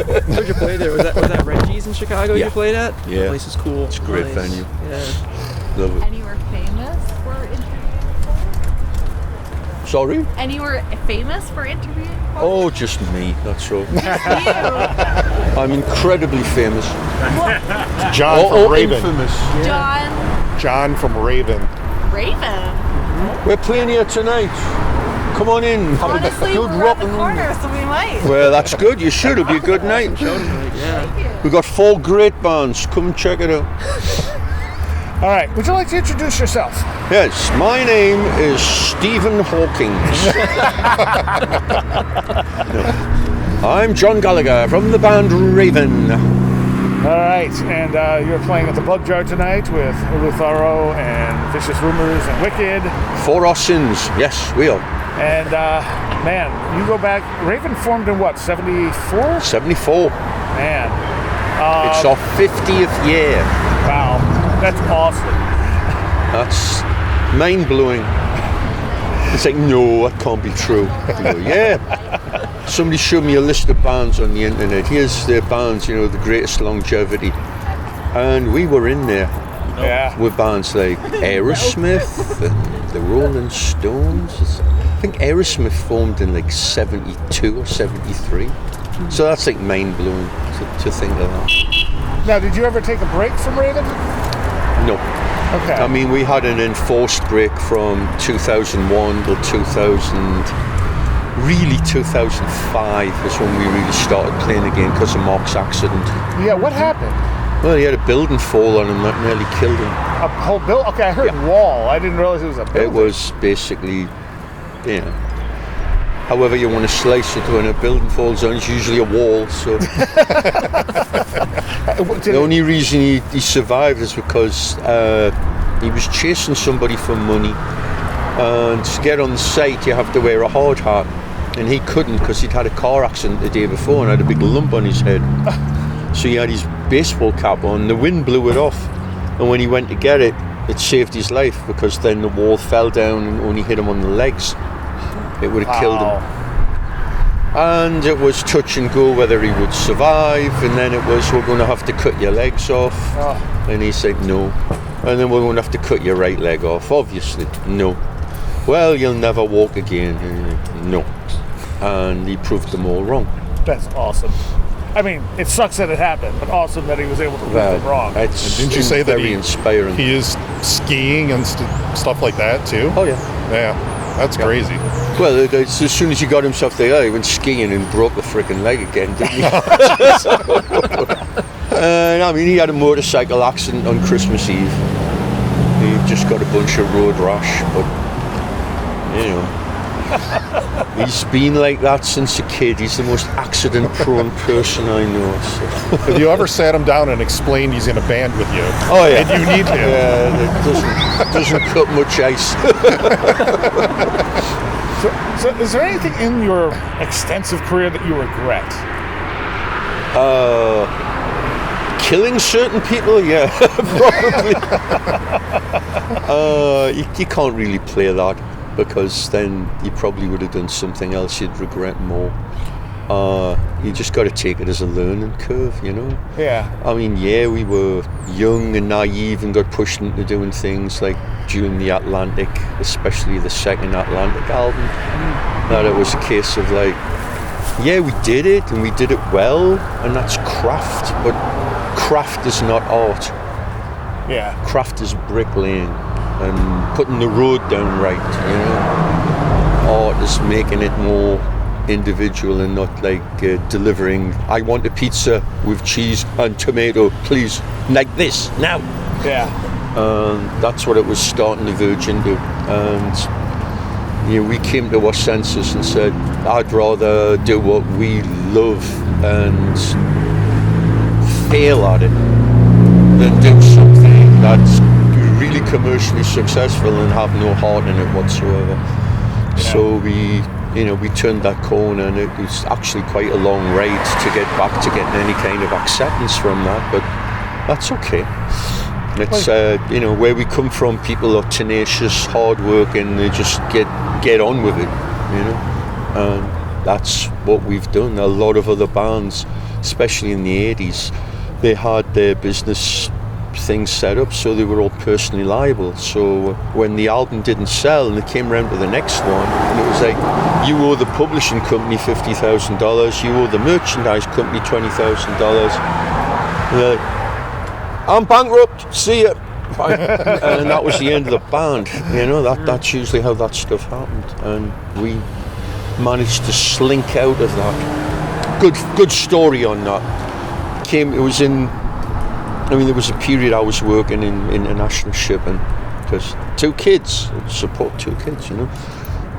Where'd you play there? Was that Reggie's in Chicago you played at? Yeah. The place is cool. It's a great venue. Yeah. Love it. Anywhere famous for interviewing for? Sorry? Anywhere famous for interviewing for? Oh, just me, that's all. You. I'm incredibly famous. John from Raven. Infamous. John from Raven. Raven? We're playing here tonight. Come on in. Have Honestly, a good we're rock around the corner, so we might. Well, that's good. You should. It'll be a good night. Yeah. We've got 4 great bands. Come and check it out. All right, would you like to introduce yourself? Yes, my name is Stephen Hawkins. No. I'm John Gallagher from the band Raven. All right, and you're playing at the Bug Jar tonight with Ulutharo and Vicious Rumors and Wicked. For our sins. Yes, we are. And man, you go back. Raven formed in what, 74? 74. Man, It's our 50th year. wow, that's awesome. That's mind-blowing. It's like, no, that can't be true. I go, yeah. Somebody showed me a list of bands on the internet. Here's their bands, the greatest longevity. And we were in there Yeah. with bands like Aerosmith and the Rolling Stones. I think Aerosmith formed in like 72 or 73. So that's like mind-blowing to think of that. Now, did you ever take a break from Raven? No. Okay. I mean, we had an enforced break from 2001 till 2005 was when we really started playing again because of Mark's accident. Yeah, what happened? Well, he had a building fall on him that nearly killed him. A whole build? Okay, I heard wall. I didn't realize it was a building. It was basically, however you want to slice it, when a building falls on, it's usually a wall. So the only reason he survived is because he was chasing somebody for money, and to get on the site you have to wear a hard hat, and he couldn't because he'd had a car accident the day before and had a big lump on his head. So he had his baseball cap on, the wind blew it off, and when he went to get it, it saved his life, because then the wall fell down and only hit him on the legs. It would have killed him. And it was touch and go whether he would survive, and then it was, we're going to have to cut your legs off. And he said no. And then we're going to have to cut your right leg off. Obviously, no. Well, you'll never walk again. No. And he proved them all wrong. That's awesome. I mean, it sucks that it happened, but awesome that he was able to prove them wrong. Didn't you say that very inspiring? He is skiing and stuff like that too? Oh yeah. Yeah, that's crazy. Well, as soon as he got himself there, he went skiing and broke the frickin' leg again, didn't he? I mean, he had a motorcycle accident on Christmas Eve. He just got a bunch of road rash, but he's been like that since a kid. He's the most accident-prone person I know. So. Have you ever sat him down and explained he's in a band with you? Oh yeah. And you need him. Yeah, it doesn't cut much ice. So is there anything in your extensive career that you regret? Killing certain people, yeah, probably. You can't really play that, because then you probably would have done something else you'd regret more. You just got to take it as a learning curve, Yeah. I mean, we were young and naive and got pushed into doing things like during the Atlantic, especially the second Atlantic album, that it was a case of like, we did it and we did it well, and that's craft, but craft is not art. Yeah. Craft is bricklaying and putting the road down right, Art is making it more individual and not like delivering, I want a pizza with cheese and tomato, please, like this, now. Yeah. That's what it was starting to verge into. And we came to our senses and said, I'd rather do what we love and fail at it than do something that's really commercially successful and have no heart in it whatsoever. Yeah. So we turned that corner, and it was actually quite a long ride to get back to getting any kind of acceptance from that, but that's okay. It's where we come from, people are tenacious, hard working, they just get on with it, that's what we've done. A lot of other bands, especially in the 80s, they had their business things set up so they were all personally liable. So when the album didn't sell and it came around to the next one, and it was like, you owe the publishing company $50,000, you owe the merchandise company $20,000. I'm bankrupt, see ya. And that was the end of the band. You know, that's usually how that stuff happened, and we managed to slink out of that. Good story on that. There was a period I was working in international shipping, because 2 kids, support 2 kids, you know.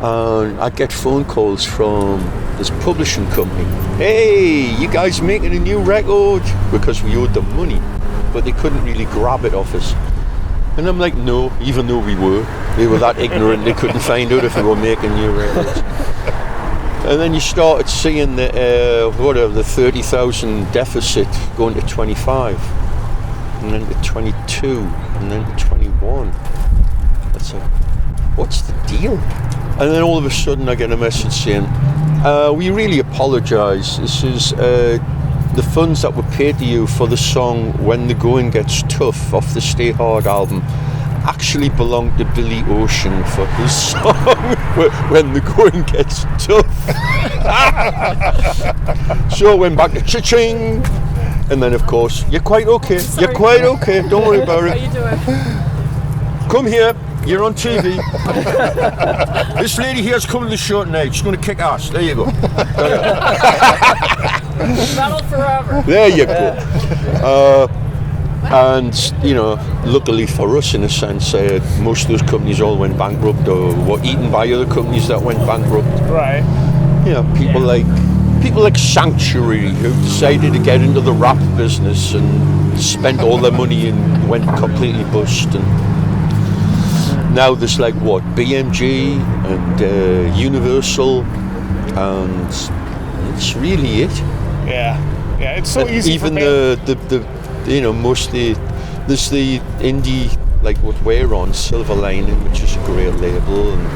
And I get phone calls from this publishing company. Hey, you guys making a new record? Because we owed them money, but they couldn't really grab it off us. And I'm like, no, even though we were. They were that ignorant, they couldn't find out if we were making new records. And then you started seeing the 30,000 deficit going to 25, and then to 22, and then to 21. That's like, what's the deal? And then all of a sudden I get a message saying, we really apologise. This is the funds that were paid to you for the song When the Going Gets Tough off the Stay Hard album actually belonged to Billy Ocean for his song When the Going Gets Tough. So I went back to cha-ching, and then of course, you're quite okay, you're quite okay, don't worry about it. How you doing? Come here, you're on TV. This lady here's coming to the show tonight, she's going to kick ass. There you go. Battle forever. There you go. And, you know, luckily for us, in a sense, most of those companies all went bankrupt or were eaten by other companies that went bankrupt. Right. You know, people like Sanctuary, who decided to get into the rap business and spent all their money and went completely bust. And now there's like what, BMG and Universal, and that's really it. Yeah. It's so easy. Even for the you know, mostly there's the indie, like what we're on, Silver Lining, which is a great label, and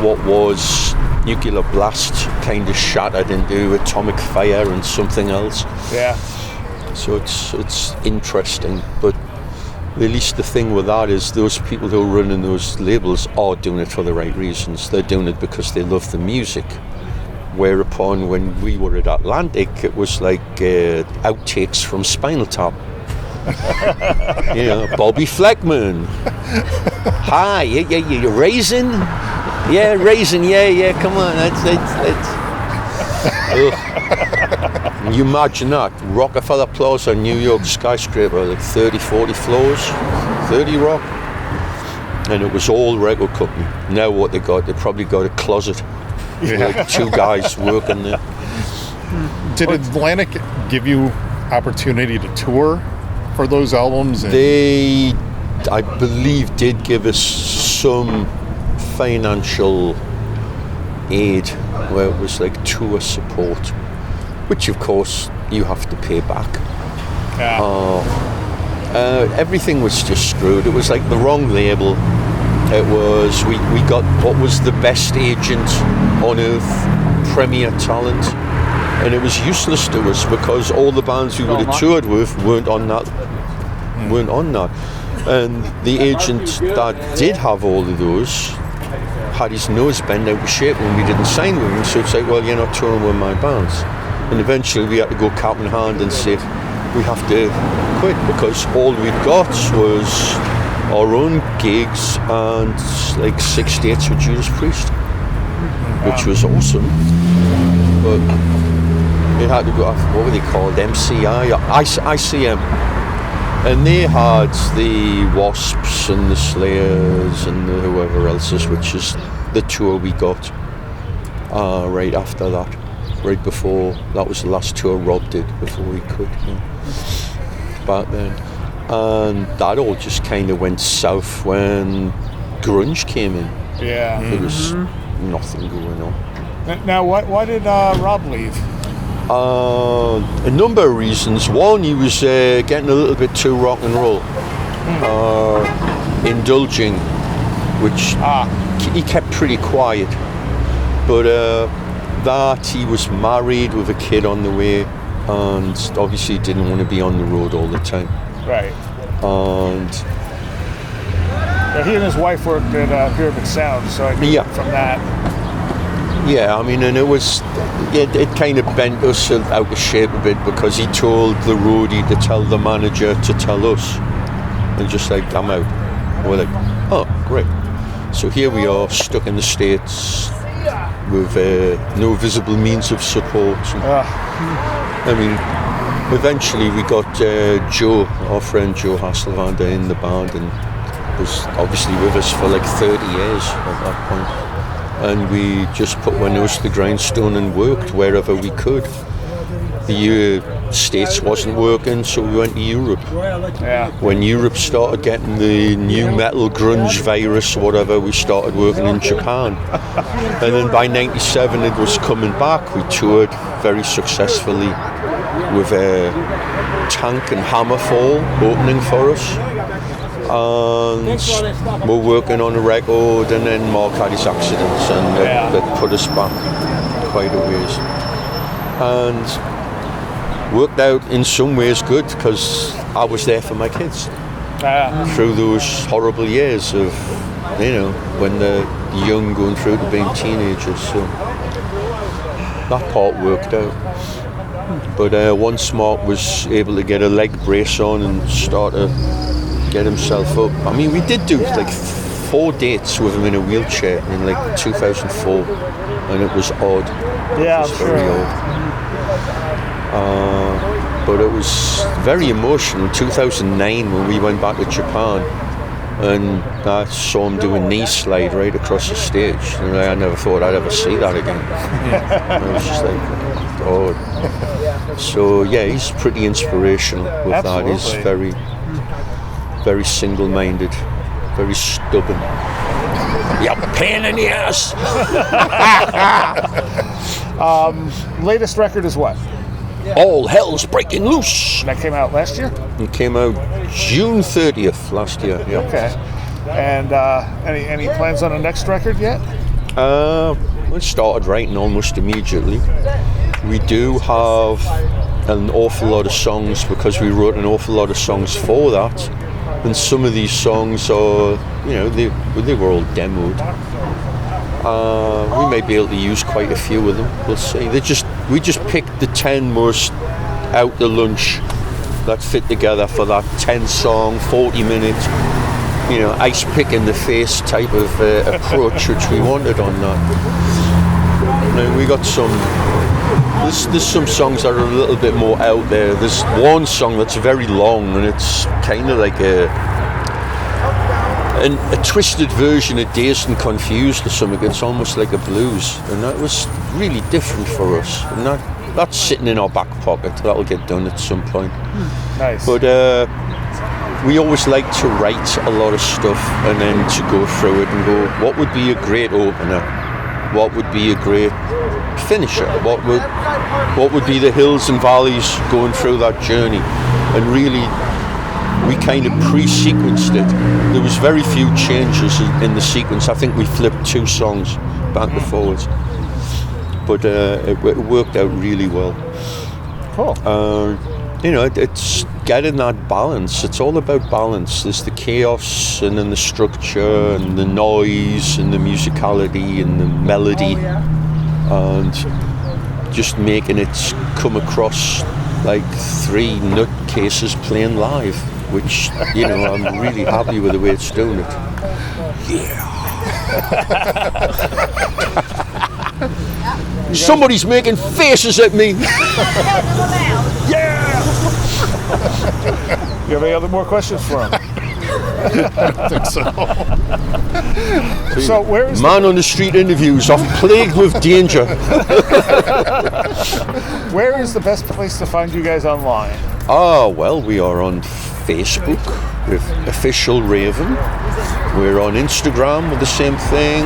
what was Nuclear Blast kind of shattered into Atomic Fire and something else. Yeah. So it's interesting, but at least the thing with that is those people who are running those labels are doing it for the right reasons. They're doing it because they love the music. Whereupon when we were at Atlantic, it was like outtakes from Spinal Tap. You know, Bobby Fleckman. Hi, you Raisin? Yeah, Raisin, yeah, come on. Ugh. You imagine that, Rockefeller Plaza, New York skyscraper, like 30, 40 floors, 30 rock. And it was all record company. Now what they probably got a closet. Like 2 guys working there. Did Atlantic give you opportunity to tour for those albums? They, I believe, did give us some financial aid where it was like tour support, which of course you have to pay back. Yeah. Everything was just screwed. It was like the wrong label. It was, we got what was the best agent on earth, Premier Talent, and it was useless to us because all the bands we would have toured with weren't on that. And the agent that did have all of those had his nose bent out of shape when we didn't sign with him, so it's like, well, you're not touring with my bands. And eventually we had to go cap in hand and say, we have to quit, because all we'd got was our own gigs and like 6 dates with Judas Priest, which was awesome. But it had to go off, what were they called, MCI, ICM. And they had the Wasps and the Slayers and the whoever else's, which is the tour we got right after that. Right before, that was the last tour Rob did before he quit. Back then. And that all just kind of went south when grunge came in. Yeah. There was nothing going on. Now, why did Rob leave? A number of reasons. One, he was getting a little bit too rock and roll, indulging, which he kept pretty quiet. But that, he was married with a kid on the way, and obviously didn't want to be on the road all the time. Right. And Yeah, he and his wife worked at Pyramid Sound, so I knew from that. yeah, I mean, and it kind of bent us out of shape a bit, because he told the roadie to tell the manager to tell us, and just like, I'm out. We're like, oh, great. So here we are, stuck in the States with no visible means of support. I mean, eventually we got Joe, our friend Joe Hasselvander, in the band, and was obviously with us for like 30 years at that point. And we just put our nose to the grindstone and worked wherever we could. The States wasn't working, so we went to Europe. Yeah. When Europe started getting the new metal grunge virus, whatever, we started working in Japan. And then by '97 it was coming back. We toured very successfully with Tank and Hammerfall opening for us. And we're working on a record, and then Mark had his accidents, and that put us back quite a ways. And worked out in some ways good, because I was there for my kids through those horrible years of, when they're young, going through to being teenagers. So that part worked out. But once Mark was able to get a leg brace on and start to get himself up, I mean, we did do like 4 dates with him in a wheelchair in like 2004, and it was odd. Yeah, it was very odd. But it was very emotional. 2009, when we went back to Japan, and I saw him do a knee slide right across the stage, and I never thought I'd ever see that again. And I was just like, oh. So yeah, he's pretty inspirational with Absolutely. that. He's very, very single-minded, very stubborn. You're a pain in the ass. Latest record is what? All hell's breaking loose. And that came out last year? It came out June 30th last year. Yeah. Okay. And any plans on the next record yet? We started writing almost immediately. We do have an awful lot of songs, because we wrote an awful lot of songs for that. And some of these songs are, they were all demoed. We may be able to use quite a few of them. We'll see. We just picked the 10 most out to lunch that fit together for that 10-song, 40-minute, ice pick in the face type of approach which we wanted on that. We got some. There's some songs that are a little bit more out there. There's one song that's very long, and it's kind of like a twisted version of Dazed and Confused or something. It's almost like a blues, and that was really different for us. And that's sitting in our back pocket. That'll get done at some point. Nice. But we always like to write a lot of stuff and then to go through it and go, what would be a great opener? What would be a great finisher? What would be the hills and valleys going through that journey? And really, we kind of pre-sequenced it. There was very few changes in the sequence. I think we flipped 2 songs back and forwards, but it worked out really well. Cool. It's getting that balance. It's all about balance. There's the chaos, and then the structure, and the noise, and the musicality, and the melody, and just making it come across like 3 nutcases playing live, which, I'm really happy with the way it's doing it. Yeah. Somebody's making faces at me. Yeah. You have any more questions for him? I don't think so. So where is Man on the street interviews. I'm plagued with danger. Where is the best place to find you guys online? Well, we are on Facebook with Official Raven. We're on Instagram with the same thing.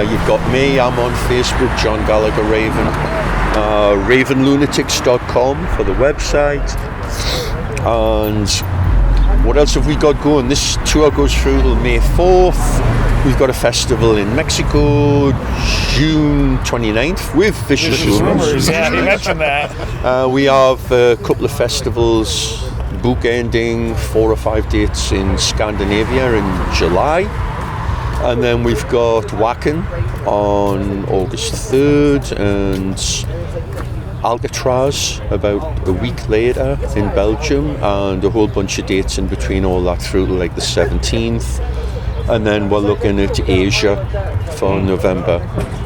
You've got me, I'm on Facebook, John Gallagher Raven. Ravenlunatics.com for the website. And what else have we got going? This tour goes through till May 4th. We've got a festival in Mexico, June 29th, with Vicious Rumors. Yeah, he mentioned that. We have a couple of festivals bookending 4 or 5 dates in Scandinavia in July. And then we've got Wacken on August 3rd and Alcatraz about a week later in Belgium, and a whole bunch of dates in between all that through to like the 17th. And then we're looking at Asia for November,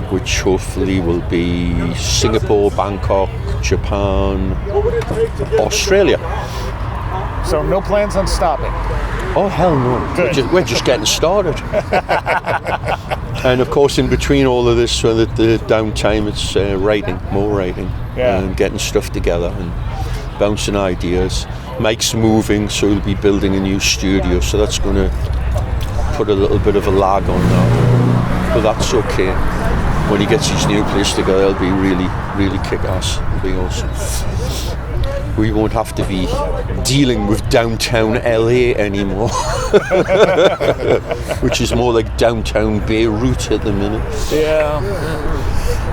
which hopefully will be Singapore, Bangkok, Japan, Australia. So no plans on stopping. Oh, hell no. We're just getting started. And of course, in between all of this, so that the downtime, it's more writing, and getting stuff together and bouncing ideas. Mike's moving, so he'll be building a new studio, so that's going to put a little bit of a lag on that. But that's okay. When he gets his new place together, it'll be really, really kick-ass. It'll be awesome. We won't have to be dealing with downtown LA anymore, which is more like downtown Beirut at the minute. Yeah.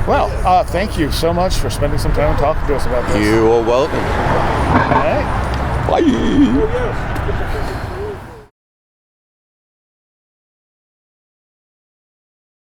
Well, thank you so much for spending some time talking to us about this. You are welcome. All right. Bye.